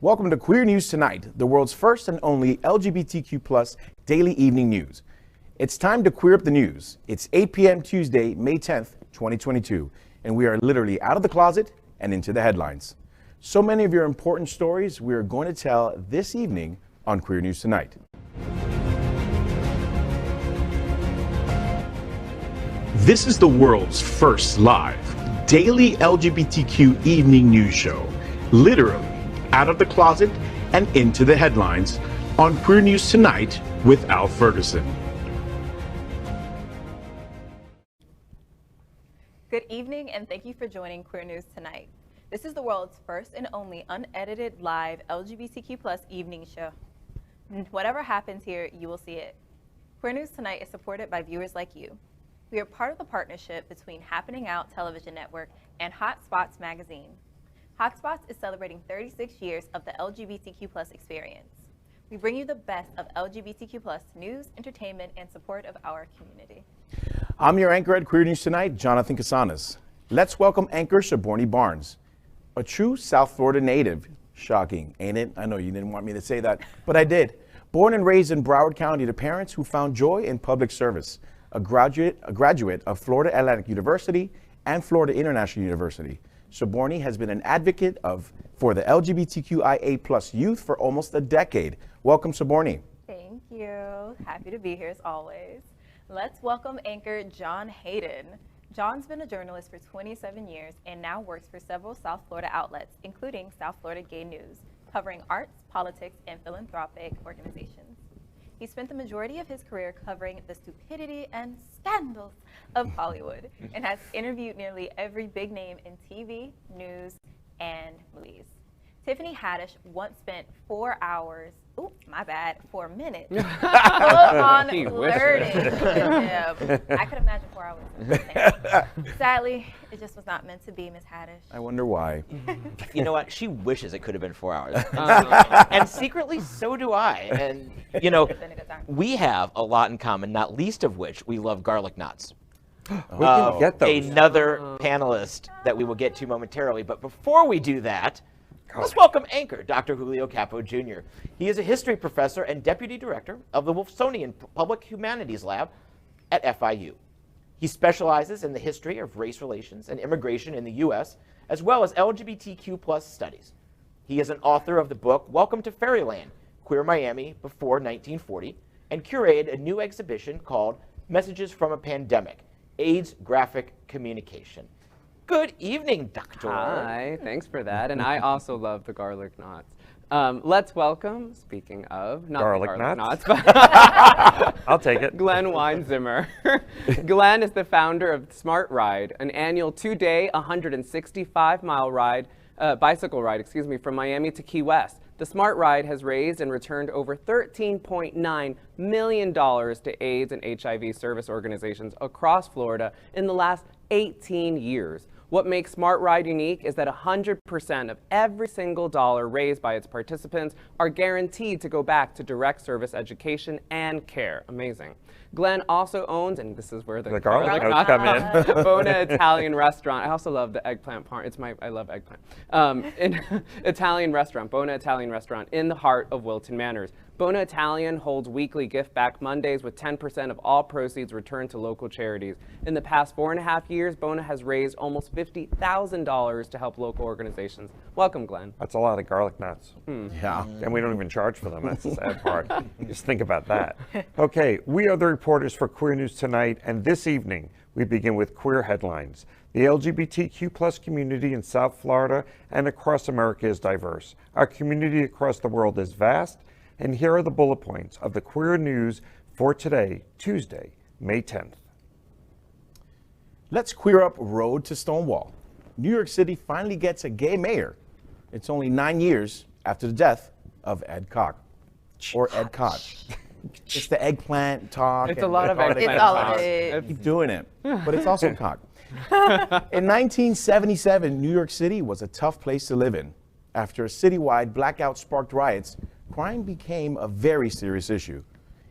Welcome to Queer News Tonight, the world's first and only LGBTQ+ daily evening news. It's time to queer up the news. It's 8 p.m. Tuesday, May 10th, 2022, and we are literally out of the closet and into the headlines. So many of your important stories we are going to tell this evening on Queer News Tonight. This is the world's first live daily LGBTQ evening news show, literally out of the closet and into the headlines on Queer News Tonight with Al Ferguson. Good evening and thank you for joining Queer News Tonight. This is the world's first and only unedited live LGBTQ+ evening show. Whatever happens here, you will see it. Queer News Tonight is supported by viewers like you. We are part of the partnership between Happening Out Television Network and Hot Spots Magazine. Hot Spots is celebrating 36 years of the LGBTQ+ experience. We bring you the best of LGBTQ+ news, entertainment, and support of our community. I'm your anchor at Queer News Tonight, Jonathan Casanas. Let's welcome anchor Sobourney Barnes, a true South Florida native. Shocking, ain't it? I know you didn't want me to say that, but I did. Born and raised in Broward County to parents who found joy in public service. A graduate of Florida Atlantic University and Florida International University. Sobourney has been an advocate for the LGBTQIA+ youth for almost a decade. Welcome, Sobourney. Thank you. Happy to be here as always. Let's welcome anchor John Hayden. John's been a journalist for 27 years and now works for several South Florida outlets, including South Florida Gay News, covering arts, politics, and philanthropic organizations. He spent the majority of his career covering the stupidity and scandals of Hollywood and has interviewed nearly every big name in TV, news, and movies. Tiffany Haddish once spent 4 hours, 4 minutes, full on flirting with him. I could imagine 4 hours. Sadly, it just was not meant to be, Miss Haddish. I wonder why. You know what? She wishes it could have been 4 hours. And secretly, so do I. And, you know, we have a lot in common, not least of which we love garlic knots. We can get those. Another panelist that we will get to momentarily. But before we do that, let's welcome anchor Dr. Julio Capo Jr. He is a history professor and deputy director of the Wolfsonian Public Humanities Lab at FIU. He specializes in the history of race relations and immigration in the U.S., as well as LGBTQ+ studies. He is an author of the book Welcome to Fairyland, Queer Miami Before 1940, and curated a new exhibition called Messages from a Pandemic, AIDS Graphic Communication. Good evening, Doctor. Hi, thanks for that. And I also love the garlic knots. Let's welcome, speaking of, not garlic knots, I'll take it. Glen Weinzimer. Glen is the founder of Smart Ride, an annual 2-day, 165-mile ride, bicycle ride, from Miami to Key West. The Smart Ride has raised and returned over $13.9 million to AIDS and HIV service organizations across Florida in the last 18 years. What makes Smart Ride unique is that 100% of every single dollar raised by its participants are guaranteed to go back to direct service education and care. Amazing. Glen also owns, and this is where the garlic knots come in, Bona Italian restaurant. I also love the eggplant part. I love eggplant. Italian restaurant, Bona Italian restaurant in the heart of Wilton Manors. Bona Italian holds weekly Gift Back Mondays with 10% of all proceeds returned to local charities. In the past 4.5 years, Bona has raised almost $50,000 to help local organizations. Welcome, Glen. That's a lot of garlic nuts. Yeah. And we don't even charge for them. That's the sad part. Just think about that. Okay, we are the reporters for Queer News Tonight, and this evening we begin with queer headlines. The LGBTQ+ community in South Florida and across America is diverse. Our community across the world is vast. And here are the bullet points of the queer news for today, Tuesday, May 10th. Let's queer up Road to Stonewall. New York City finally gets a gay mayor. It's only 9 years after the death of Ed Koch, or Ed Koch. It's the eggplant talk. It's a lot of eggplant It's all talk. of it. Keep doing it, but it's also Koch. In 1977, New York City was a tough place to live in. After a citywide blackout sparked riots, crime became a very serious issue.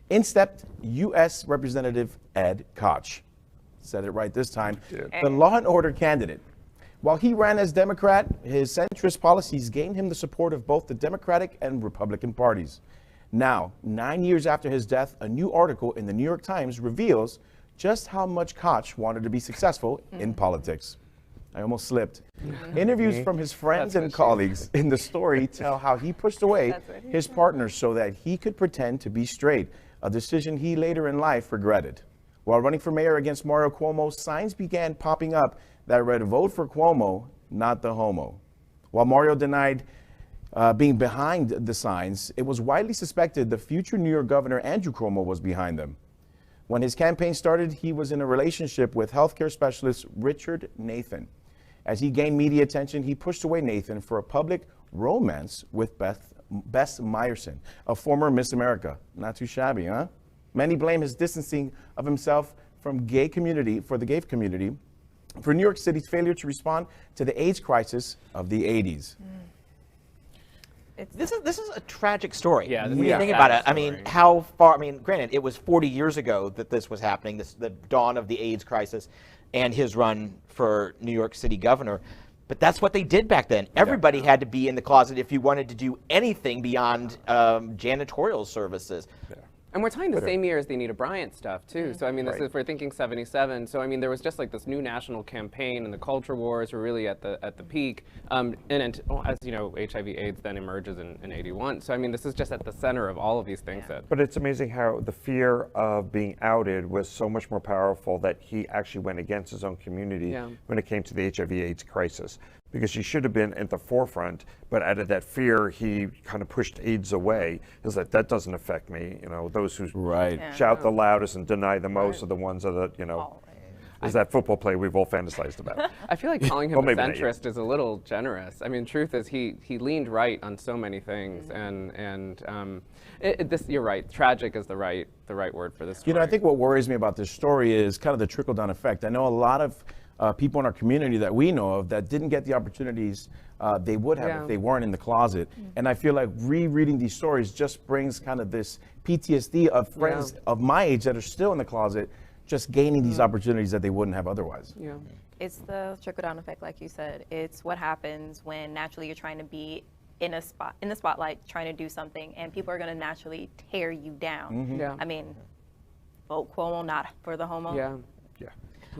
In stepped U.S. Representative Ed Koch. Said it right this time. The law and order candidate. While he ran as Democrat, his centrist policies gained him the support of both the Democratic and Republican parties. Now, 9 years after his death, a new article in the New York Times reveals just how much Koch wanted to be his in politics. I almost slipped. Interviews from his friends and colleagues in the story tell how he pushed away his partner so that he could pretend to be straight, a decision he later in life regretted. While running for mayor against Mario Cuomo, signs began popping up that read, "Vote for Cuomo, not the homo." While Mario denied being behind the signs, it was widely suspected the future New York Governor Andrew Cuomo was behind them. When his campaign started, he was in a relationship with healthcare specialist Richard Nathan. As he gained media attention, he pushed away Nathan for a public romance with Bess Meyerson, a former Miss America. Not too shabby, huh? Many blame his distancing of himself from the gay community for New York City's failure to respond to the AIDS crisis of the 80s. This is a tragic story. Yeah, when you think about it, I mean, how far? I mean, granted, it was 40 years ago that this was happening, the dawn of the AIDS crisis, and his run for New York City governor. But that's what they did back then. Everybody had to be in the closet if you wanted to do anything beyond janitorial services. Yeah. And we're talking the same year as the Anita Bryant stuff, too. So, I mean, this is, we're thinking 77. So, I mean, there was just like this new national campaign, and the culture wars were really at the peak. And as you know, HIV/AIDS then emerges in 81. So, I mean, this is just at the center of all of these things. But it's amazing how the fear of being outed was so much more powerful that he actually went against his own community when it came to the HIV/AIDS crisis. Because he should have been at the forefront, but out of that fear, he kind of pushed AIDS away. Is that doesn't affect me. You know, those who shout the loudest and deny the most are the ones that, you know, is that football play we've all fantasized about. I feel like calling him a centrist is a little generous. I mean, truth is he leaned right on so many things, and you're right. Tragic is the right word for this story. You know, I think what worries me about this story is kind of the trickle-down effect. I know a lot of people in our community that we know of that didn't get the opportunities they would have if they weren't in the closet. And I feel like rereading these stories just brings kind of this PTSD of friends of my age that are still in the closet, just gaining these opportunities that they wouldn't have otherwise. Yeah. It's the trickle-down effect, like you said. It's what happens when naturally you're trying to be in the spotlight, trying to do something, and people are going to naturally tear you down. I mean, vote Cuomo, not for the homo. Yeah.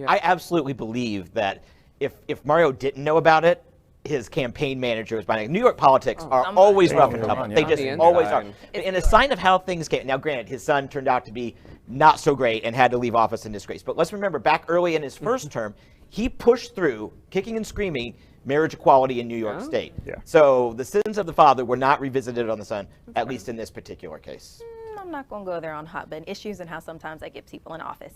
I absolutely believe that if Mario didn't know about it, his campaign manager was buying. New York politics are always rough and tough. They just always are. And a sign of how things came. Now, granted, his son turned out to be not so great and had to leave office in disgrace. But let's remember, back early in his first term, he pushed through, kicking and screaming, marriage equality in New York State. So the sins of the father were not revisited on the son, at least in this particular case. I'm not going to go there on hotbed issues and how sometimes I get people in office.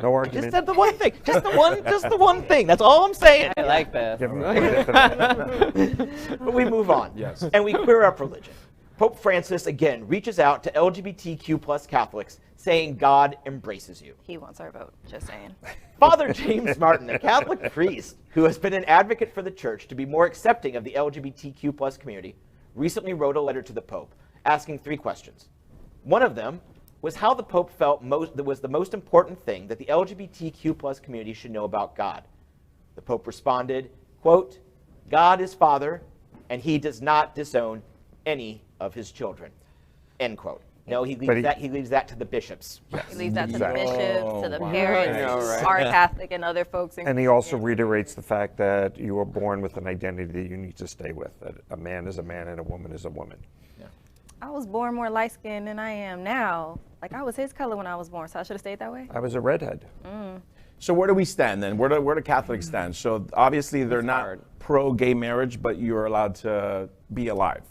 No argument. Just said the one thing. Just the one thing. That's all I'm saying. I like this. But we move on. Yes. And we queer up religion. Pope Francis, again, reaches out to LGBTQ plus Catholics, saying God embraces you. He wants our vote, just saying. Father James Martin, a Catholic priest who has been an advocate for the church to be more accepting of the LGBTQ plus community, recently wrote a letter to the Pope asking 3 questions. One of them was how the Pope felt was the most important thing that the LGBTQ plus community should know about God. The Pope responded, quote, "God is Father, and he does not disown any of his children," end quote. No, he leaves that to the bishops. He leaves that to the bishops, to the parents, our Catholic and other folks. And he also reiterates the fact that you were born with an identity that you need to stay with, that a man is a man and a woman is a woman. I was born more light-skinned than I am now. Like, I was his color when I was born, so I should have stayed that way. I was a redhead. So where do we stand then? Where do Catholics stand? So obviously they're not pro-gay marriage, but you're allowed to be alive.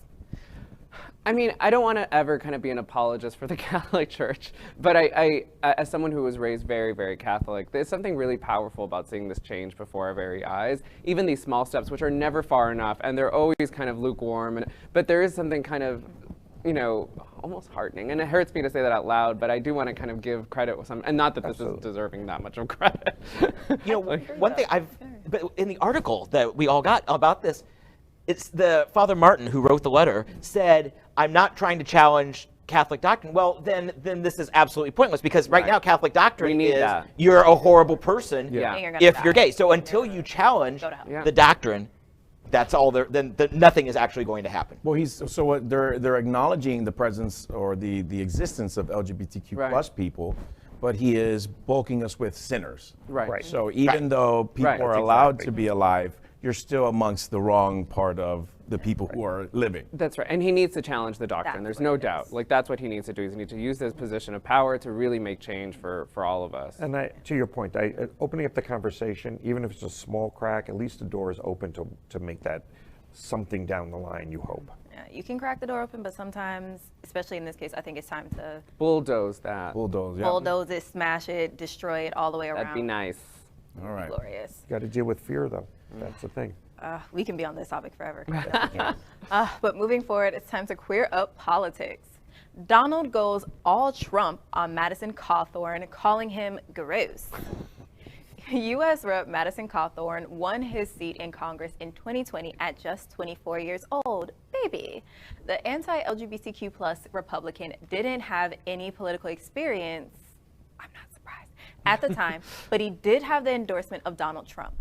I mean, I don't want to ever kind of be an apologist for the Catholic Church, but I as someone who was raised very, very Catholic, there's something really powerful about seeing this change before our very eyes. Even these small steps, which are never far enough, and they're always kind of lukewarm, but there is something kind of, you know, almost heartening. And it hurts me to say that out loud, but I do want to kind of give credit with some, and not that this is deserving that much of credit. You know, one thing but in the article that we all got about this, it's the Father Martin who wrote the letter said, "I'm not trying to challenge Catholic doctrine, well, then this is absolutely pointless, because right now Catholic doctrine need is that. you're a horrible person Yeah. And you're gonna if die. you're gay. So until you challenge Go to hell. Yeah. the doctrine, that's all there. Then nothing is actually going to happen. Well, so what they're acknowledging the presence or the existence of LGBTQ Right. plus people, but he is bulking us with sinners. Right. So even though people Right. are allowed to be alive, you're still amongst the wrong part of the people who are living. That's right, and he needs to challenge the doctrine. That's There's what no it doubt. is. Like, that's what he needs to do. He needs to use his position of power to really make change for all of us. And to your point, opening up the conversation, even if it's a small crack, at least the door is open to make that something down the line, you hope. Yeah, you can crack the door open, but sometimes, especially in this case, I think it's time to Bulldoze that. Bulldoze, yeah. bulldoze it, smash it, destroy it all the way around. That'd be nice. All right. Glorious. Got to deal with fear, though. That's the thing. We can be on this topic forever. But moving forward, it's time to queer up politics. Donald goes all Trump on Madison Cawthorn, calling him gross. U.S. Rep. Madison Cawthorn won his seat in Congress in 2020 at just 24 years old. Baby. The anti-LGBTQ plus Republican didn't have any political experience, I'm not surprised, at the time, but he did have the endorsement of Donald Trump.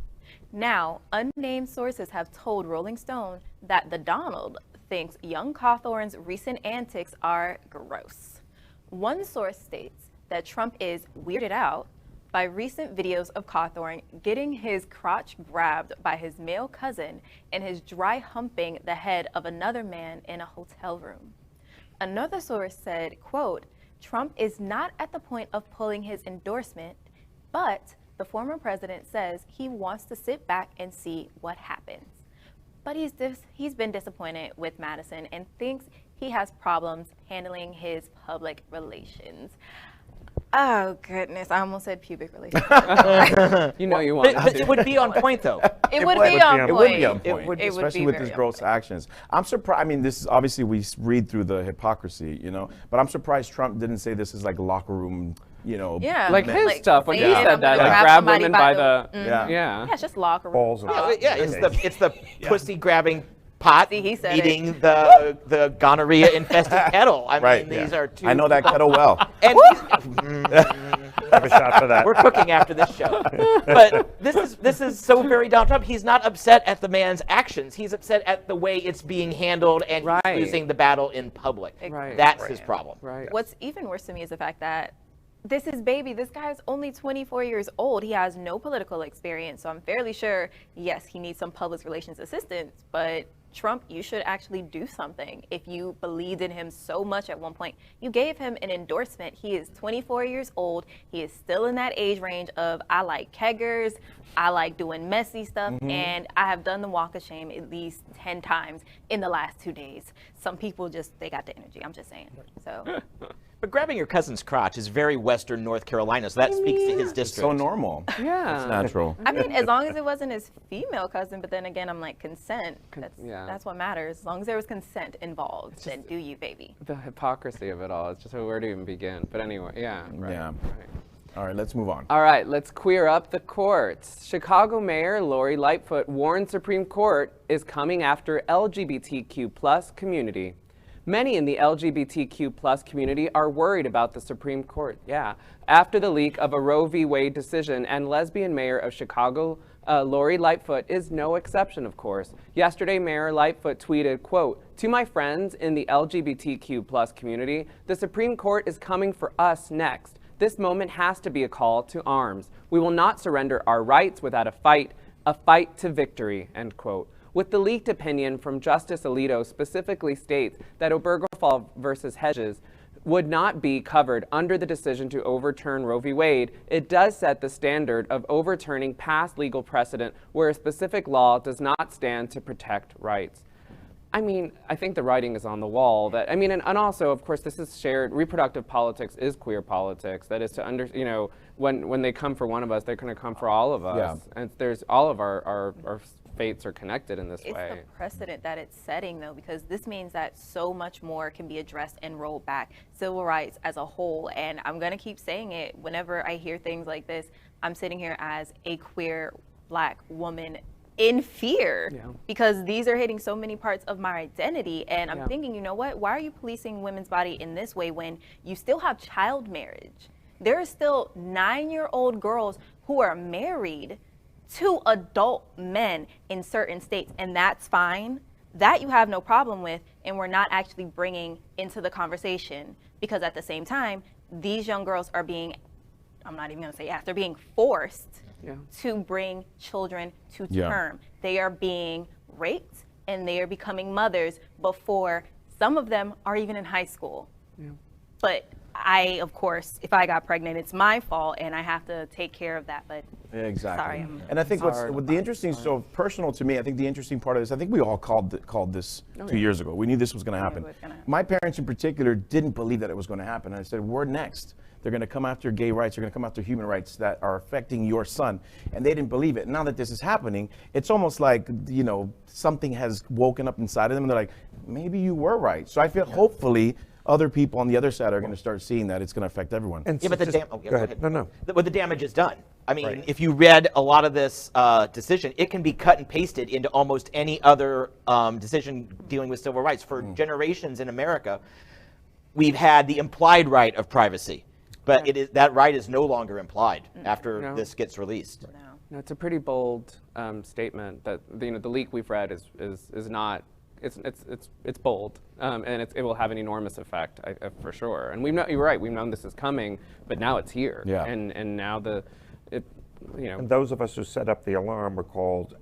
Now, unnamed sources have told Rolling Stone that the Donald thinks young Cawthorn's recent antics are gross. One source states that Trump is weirded out by recent videos of Cawthorn getting his crotch grabbed by his male cousin and his dry humping the head of another man in a hotel room. Another source said, quote, Trump is not at the point of pulling his endorsement, but the former president says he wants to sit back and see what happens. But he's been disappointed with Madison and thinks he has problems handling his public relations. Oh, goodness. I almost said pubic relations. You know you want But to. it would be on point, though. It would be on It would be point. on point, It would be especially with very his on gross actions. I'm surprised. I mean, this is obviously we read through the hypocrisy, but I'm surprised Trump didn't say this is like locker room, Yeah. Like his stuff when he saying said I'm that, gonna like grab grab somebody women by the. Yeah. Yeah. Yeah, it's just locker room. Balls and talk. Yeah, it's the pussy grabbing pot See, he said eating the gonorrhea infested kettle. I Right. mean, these are two. I know that kettle well. And Have a shot for that. we're cooking after this show. But this is so very Donald Trump. He's not upset at the man's actions. He's upset at the way it's being handled, and Right. he's losing the battle in public. Right. That's his problem. Right. What's even worse to me is the fact that this is baby. This guy's only 24 years old. He has no political experience. So I'm fairly sure, yes, he needs some public relations assistance, but Trump, you should actually do something. If you believed in him so much at one point, you gave him an endorsement. He is 24 years old. He is still in that age range of I like keggers, I like doing messy stuff, and I have done the walk of shame at least 10 times in the last 2 days. Some people they got the energy. I'm just saying. So. But grabbing your cousin's crotch is very Western North Carolina, so that speaks to his district. So normal. Yeah. It's natural. I mean, as long as it wasn't his female cousin, but then again, I'm like, consent. yeah. That's what matters. As long as there was consent involved, then do you, baby. The hypocrisy of it all. It's just where to even begin. But anyway, yeah. Right. Yeah. Right. All right, let's move on. All right, let's queer up the courts. Chicago Mayor Lori Lightfoot warned Supreme Court is coming after LGBTQ plus community. Many in the LGBTQ plus community are worried about the Supreme Court, after the leak of a Roe v. Wade decision, and lesbian mayor of Chicago, Lori Lightfoot, is no exception, of course. Yesterday, Mayor Lightfoot tweeted, quote, "To my friends in the LGBTQ plus community, the Supreme Court is coming for us next. This moment has to be a call to arms. We will not surrender our rights without a fight to victory," end quote. With the leaked opinion from Justice Alito specifically states that Obergefell versus Hedges would not be covered under the decision to overturn Roe v. Wade, it does set the standard of overturning past legal precedent where a specific law does not stand to protect rights. I mean, I think the writing is on the wall that, I mean, and also, of course, this is shared, reproductive politics is queer politics. That is to when they come for one of us, they're going to come for all of us. Yeah. And there's all of our fates are connected in this It's way. the precedent that it's setting, though, because this means that so much more can be addressed and rolled back. Civil rights as a whole, and I'm going to keep saying it whenever I hear things like this. I'm sitting here as a queer Black woman in fear Yeah. because these are hitting so many parts of my identity. And I'm Yeah. thinking, you know what? Why are you policing women's body in this way when you still have child marriage? There are still 9-year-old girls who are married to adult men in certain states, and that's fine. That you have no problem with, and we're not actually bringing into the conversation, because at the same time, these young girls are being, I'm not even gonna say asked, they're being forced Yeah. to bring children to Yeah. term. They are being raped and they are becoming mothers before some of them are even in high school. Yeah. But I, of course, if I got pregnant, it's my fault and I have to take care of that. But Yeah, exactly. sorry, And I think what the interesting, so personal to me, I think the interesting part of this, I think we all called this 2 years ago. We knew this was going to happen. was gonna happen. My parents in particular didn't believe that it was going to happen. And I said, we're next. They're going to come after gay rights. They're going to come after human rights that are affecting your son. And they didn't believe it. Now that this is happening, it's almost like, you know, something has woken up inside of them. And they're like, maybe you were right. So I feel hopefully other people on the other side are going to start seeing that it's going to affect everyone. And Yeah, but the just- go go ahead. No. But the damage is done. I mean, Right. if you read a lot of this decision, it can be cut and pasted into almost any other decision dealing with civil rights. For generations in America, we've had the implied right of privacy, but that right is no longer implied after No. this gets released. No, it's a pretty bold statement that the leak we've read is not. It's bold, and it will have an enormous effect for sure. And you're right. We've known this is coming, but now it's here. Yeah. And now And those of us who set up the alarm were called,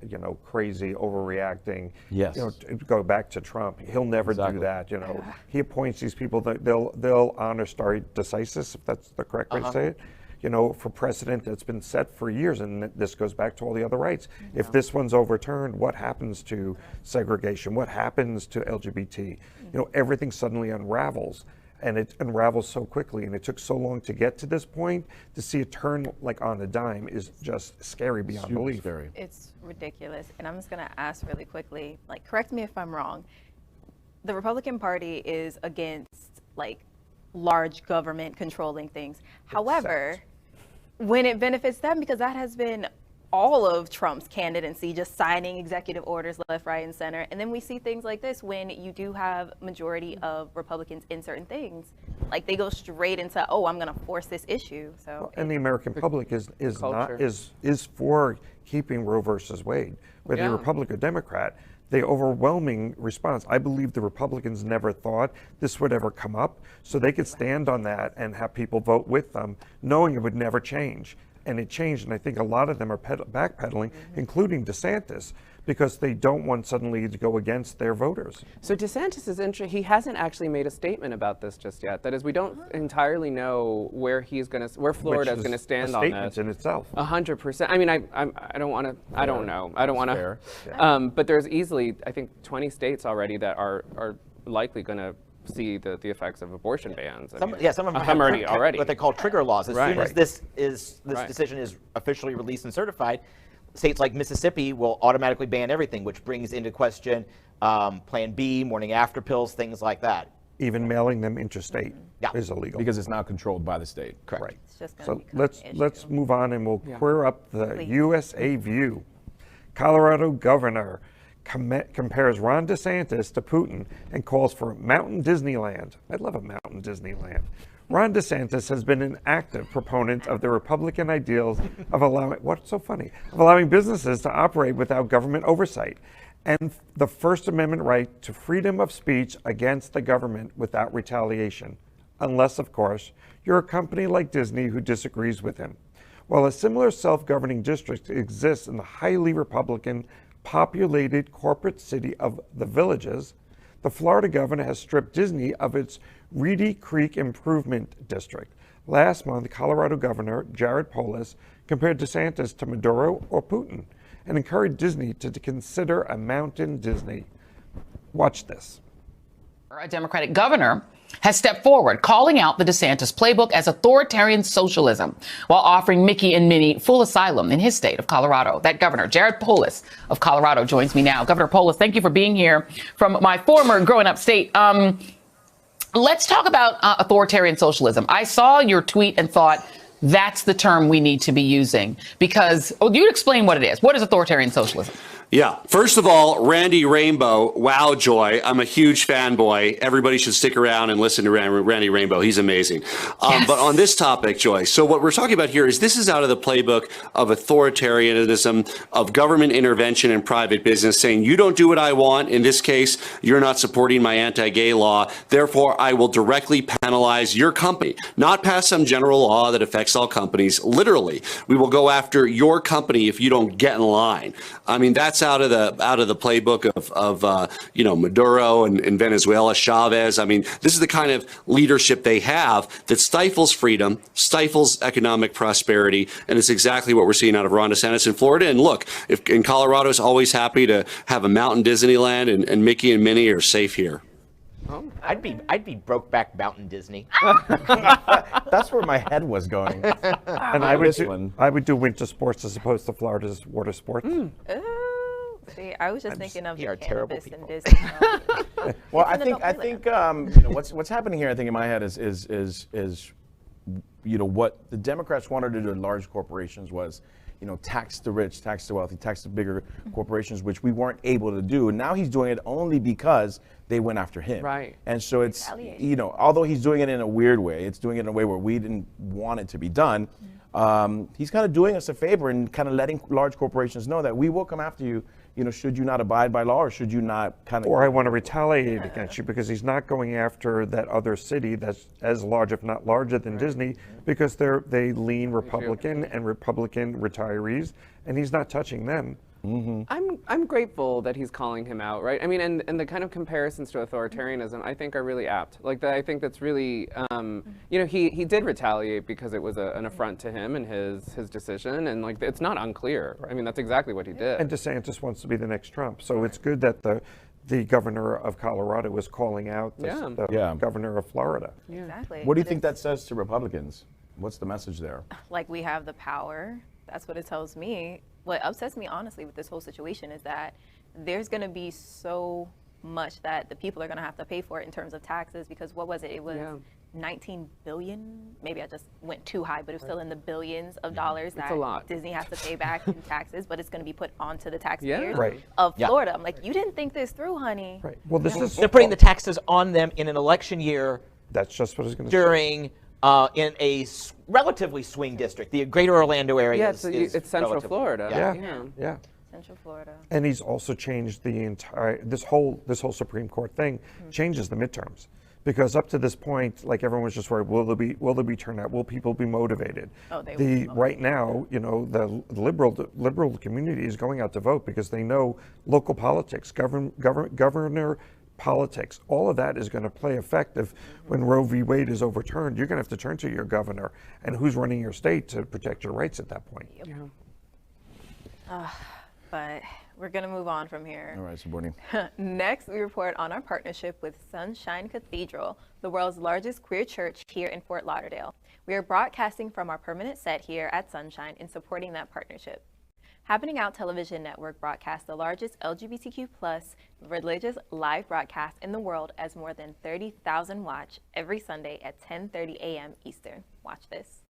crazy, overreacting. Yes. To go back to Trump, he'll never do Exactly. that. He appoints these people that they'll honor stare decisis, if that's the correct way to say it. For precedent that's been set for years, and this goes back to all the other rights. If this one's overturned, what happens to segregation? What happens to LGBT? Everything suddenly unravels. And it unravels so quickly, and it took so long to get to this point. To see it turn like on a dime is just scary beyond Super belief. scary. it's ridiculous. And I'm just going to ask really quickly, correct me if I'm wrong. The Republican Party is against large government controlling things. However, when it benefits them, because that has been all of Trump's candidacy, just signing executive orders left, right, and center. And then we see things like this when you do have majority of Republicans in certain things. They go straight into, oh, I'm going to force this issue. So And the American public is culture. for keeping Roe versus Wade, whether you're Yeah. Republican or Democrat. The overwhelming response, I believe the Republicans never thought this would ever come up, so they could stand on that and have people vote with them, knowing it would never change. And it changed, and I think a lot of them are backpedaling, including DeSantis, because they don't want suddenly to go against their voters. So DeSantis is he hasn't actually made a statement about this just yet. That is, we don't entirely know where Florida is going to stand on statement this. in itself. 100%. I mean, I don't want to. I don't know. I don't want Fair. to. But there's easily, I think, 20 states already that are likely going to see the effects of abortion bans. Some of them have already. what they call trigger laws. As Right. soon as this decision is officially released and certified, states like Mississippi will automatically ban everything, which brings into question Plan B, morning after pills, things like that. Even mailing them interstate is illegal. Because it's now controlled by the state. Correct. Right. it's just going So to become let's an issue. let's move on, and we'll queer up the Please. USA View. Colorado governor compares Ron DeSantis to Putin and calls for Mountain Disneyland. I'd love a Mountain Disneyland. Ron DeSantis has been an active proponent of the Republican ideals of allowing businesses to operate without government oversight, and the First Amendment right to freedom of speech against the government without retaliation, unless, of course, you're a company like Disney who disagrees with him. While a similar self-governing district exists in the highly Republican, populated corporate city of The Villages, the Florida governor has stripped Disney of its Reedy Creek Improvement District. Last month, Colorado Governor Jared Polis compared DeSantis to Maduro or Putin and encouraged Disney to consider a mountain Disney. Watch this. A Democratic governor has stepped forward, calling out the DeSantis playbook as authoritarian socialism, while offering Mickey and Minnie full asylum in his state of Colorado. That governor, Jared Polis of Colorado, joins me now. Governor Polis, thank you for being here from my former growing up state. Let's talk about authoritarian socialism. I saw your tweet and thought, that's the term we need to be using, because you'd explain what it is. What is authoritarian socialism? Yeah. First of all, Randy Rainbow, wow, Joy. I'm a huge fanboy. Everybody should stick around and listen to Randy Rainbow. He's amazing. But on this topic, Joy, so what we're talking about here is this is out of the playbook of authoritarianism, of government intervention in private business, saying you don't do what I want. In this case, you're not supporting my anti-gay law. Therefore, I will directly penalize your company, not pass some general law that affects all companies. Literally, we will go after your company if you don't get in line. I mean, that's out of the playbook of Maduro and Venezuela, Chavez. I mean, this is the kind of leadership they have that stifles freedom, stifles economic prosperity, and it's exactly what we're seeing out of Ron DeSantis in Florida. And look, if in Colorado's always happy to have a mountain Disneyland, and Mickey and Minnie are safe here. I'd be Brokeback Mountain Disney. That's where my head was going. And I would do winter sports as opposed to Florida's water sports. See, I was just thinking of you the are terrible cannabis and people. Disney. Well, I think what's happening here, I think in my head is what the Democrats wanted to do to large corporations was, tax the rich, tax the wealthy, tax the bigger corporations, which we weren't able to do. And now he's doing it only because they went after him. Right. And so it's, although he's doing it in a weird way, it's doing it in a way where we didn't want it to be done. He's kind of doing us a favor and kind of letting large corporations know that we will come after you, should you not abide by law, or should you not kind of... Or I want to retaliate against you, because he's not going after that other city that's as large, if not larger than Disney, because they lean Republican and Republican retirees, and he's not touching them. I'm grateful that he's calling him out, right? I mean, and the kind of comparisons to authoritarianism, I think, are really apt. Like, I think that's really, he did retaliate because it was an affront to him and his decision, and like, it's not unclear. I mean, that's exactly what he did. And DeSantis wants to be the next Trump, so it's good that the governor of Colorado was calling out the governor of Florida. Yeah. Exactly. What do you think that says to Republicans? What's the message there? Like, we have the power. That's what it tells me. What upsets me, honestly, with this whole situation is that there's going to be so much that the people are going to have to pay for it in terms of taxes, because what was it? It was 19 billion. Maybe I just went too high, but it's still in the billions of dollars that Disney has to pay back in taxes, but it's going to be put onto the taxpayers of Florida. I'm like, you didn't think this through, honey. Right. Well, they're putting the taxes on them in an election year. That's just what I was going to say. During in a relatively swing district, the greater Orlando area. Yeah, it's Central Florida. Yeah. Central Florida. And he's also changed the entire this whole Supreme Court thing changes the midterms, because up to this point, like, everyone was just worried, will there be turnout? Will people be motivated? Oh, they will be motivated. Right now, the liberal community is going out to vote because they know local politics, governor politics, all of that is going to play effective when Roe v. Wade is overturned. You're going to have to turn to your governor and who's running your state to protect your rights at that point. But we're going to move on from here. All right, Sobourney. Next, we report on our partnership with Sunshine Cathedral, the world's largest queer church here in Fort Lauderdale. We are broadcasting from our permanent set here at Sunshine in supporting that partnership. Happening Out Television Network broadcasts the largest LGBTQ+ religious live broadcast in the world, as more than 30,000 watch every Sunday at 10:30 a.m. Eastern. Watch this.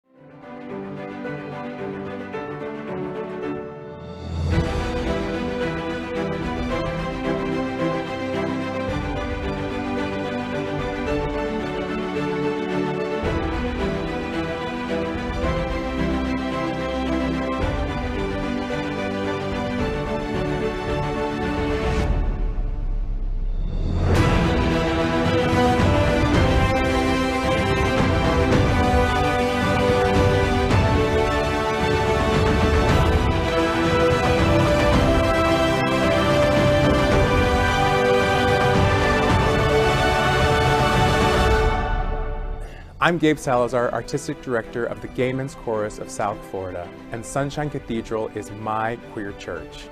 I'm Gabe Salazar, Artistic Director of the Gay Men's Chorus of South Florida, and Sunshine Cathedral is my queer church.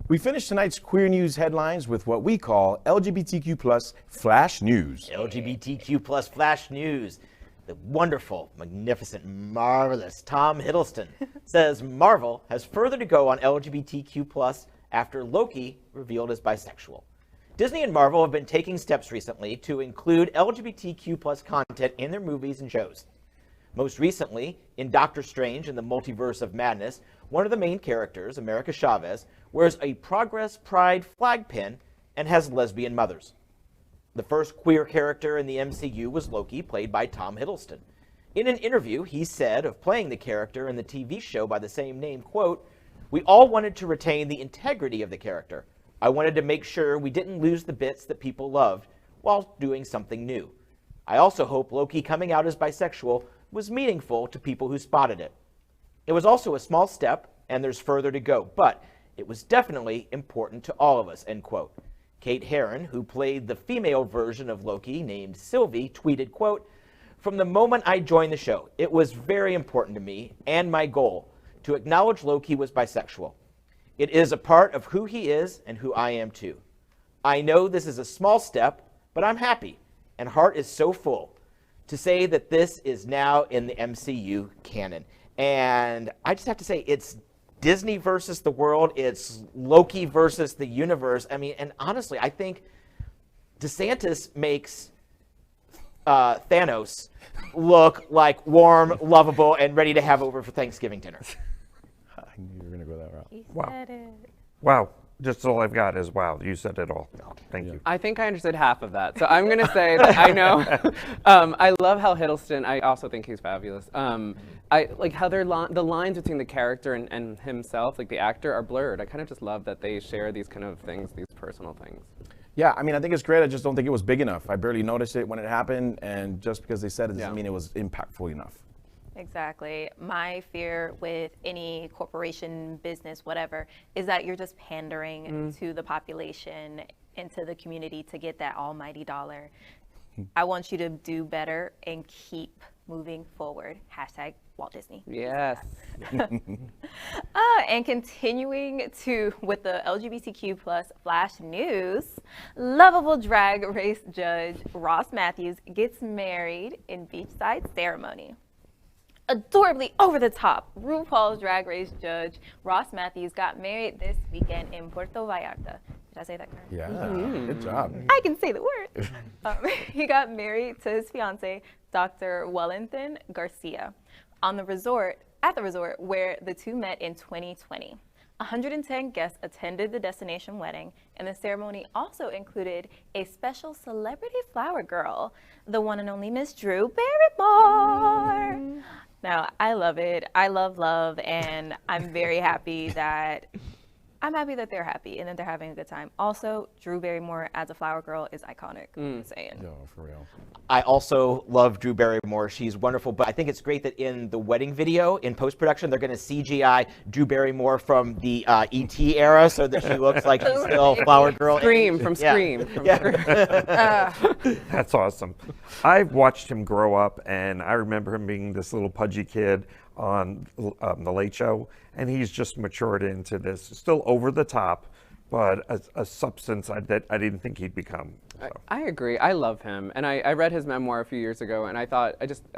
We finished tonight's queer news headlines with what we call LGBTQ+ flash news. LGBTQ+ flash news. The wonderful, magnificent, marvelous Tom Hiddleston says Marvel has further to go on LGBTQ+ after Loki revealed as bisexual. Disney and Marvel have been taking steps recently to include LGBTQ+ content in their movies and shows. Most recently, in Doctor Strange and the Multiverse of Madness, one of the main characters, America Chavez, wears a Progress Pride flag pin and has lesbian mothers. The first queer character in the MCU was Loki, played by Tom Hiddleston. In an interview, he said of playing the character in the TV show by the same name, quote, "We all wanted to retain the integrity of the character. I wanted to make sure we didn't lose the bits that people loved while doing something new. I also hope Loki coming out as bisexual was meaningful to people who spotted it. It was also a small step, and there's further to go, but it was definitely important to all of us," end quote. Kate Herron, who played the female version of Loki named Sylvie, tweeted, quote, "From the moment I joined the show, it was very important to me and my goal to acknowledge Loki was bisexual. It is a part of who he is and who I am too. I know this is a small step, but I'm happy, and heart is so full to say that this is now in the MCU canon." And I just have to say, it's Disney versus the world. It's Loki versus the universe. I mean, and honestly, I think DeSantis makes Thanos look like warm, lovable, and ready to have over for Thanksgiving dinner. I knew you were going to go that route. He Wow. said it. Wow. Just all I've got is wow. You said it all. Thank you. I think I understood half of that. So I'm going to say that I know. I love how Hiddleston, I also think he's fabulous. I like how the lines between the character and himself, like the actor, are blurred. I kind of just love that they share these kind of things, these personal things. Yeah, I mean, I think it's great. I just don't think it was big enough. I barely noticed it when it happened, and just because they said it doesn't mean it was impactful enough. Exactly. My fear with any corporation, business, whatever, is that you're just pandering to the population and to the community to get that almighty dollar. I want you to do better and keep moving forward. Hashtag Walt Disney. Yes. And continuing with the LGBTQ plus flash news, Loveable drag race judge Ross Mathews gets married in Beachside ceremony. Adorably over the top, RuPaul's Drag Race judge Ross Mathews got married this weekend in Puerto Vallarta. Did I say that correct? Yeah, good job. I can say the word. He got married to his fiance, Dr. Wellington Garcia, at the resort where the two met in 2020. 110 guests attended the destination wedding, and the ceremony also included a special celebrity flower girl, the one and only Miss Drew Barrymore. Now, I love it. I love love, and I'm very happy that they're happy and that they're having a good time. Also, Drew Barrymore as a flower girl is iconic. I'm saying. No, for real. I also love Drew Barrymore. She's wonderful, but I think it's great that in the wedding video, in post-production, they're going to CGI Drew Barrymore from the E.T. era so that she looks like she's still a flower girl. Scream from Scream. That's awesome. I've watched him grow up, and I remember him being this little pudgy kid on The Late Show, and he's just matured into this, still over the top, but a substance that I didn't think he'd become. So. I agree. I love him, and I read his memoir a few years ago, and I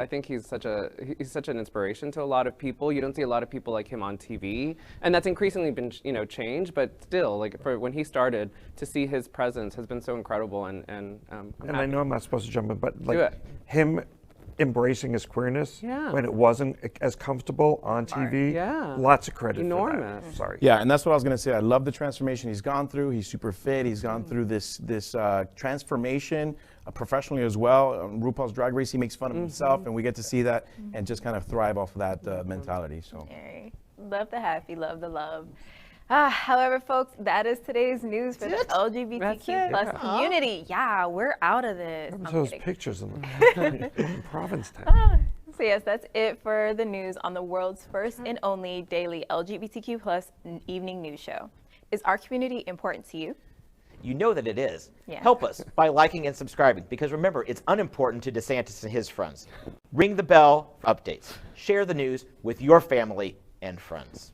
think he's such an inspiration to a lot of people. You don't see a lot of people like him on TV, and that's increasingly been changed, but still, like for when he started, to see his presence has been so incredible, and I know I'm not supposed to jump in, but like Do it. him embracing his queerness when it wasn't as comfortable on TV. Yeah. Lots of credit for Enormous. that. Sorry. Yeah, and that's what I was going to say. I love the transformation he's gone through. He's super fit. He's gone through this transformation professionally as well. RuPaul's Drag Race, he makes fun of himself, and we get to see that and just kind of thrive off of that mentality. So. Love the happy, love the love. However, folks, that is today's news for the LGBTQ plus community. Yeah, we're out of this. Those pictures in Provincetown. So yes, that's it for the news on the world's first and only daily LGBTQ plus evening news show. Is our community important to you? You know that it is. Yeah. Help us by liking and subscribing, because remember, it's unimportant to DeSantis and his friends. Ring the bell for updates. Share the news with your family and friends.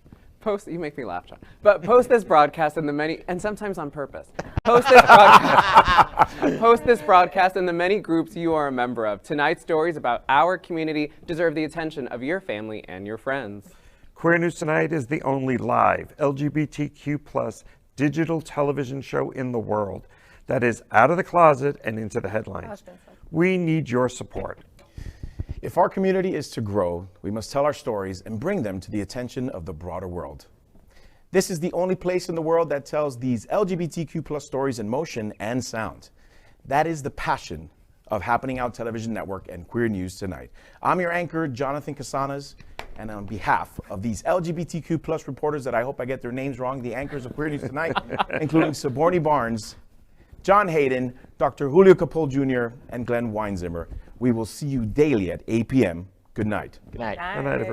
You make me laugh, John. But post this broadcast in the many, and sometimes on purpose, post this broadcast in the many groups you are a member of. Tonight's stories about our community deserve the attention of your family and your friends. Queer News Tonight is the only live LGBTQ plus digital television show in the world that is out of the closet and into the headlines. We need your support. If our community is to grow, we must tell our stories and bring them to the attention of the broader world. This is the only place in the world that tells these LGBTQ plus stories in motion and sound. That is the passion of Happening Out Television Network and Queer News Tonight. I'm your anchor, Jonathan Casanas, and on behalf of these LGBTQ plus reporters that I hope I get their names wrong, the anchors of Queer News Tonight, including Sobourney Barnes, John Hayden, Dr. Julio Capo Jr., and Glen Weinzimer. We will see you daily at 8 p.m. Good night. Good night. Good night, everybody.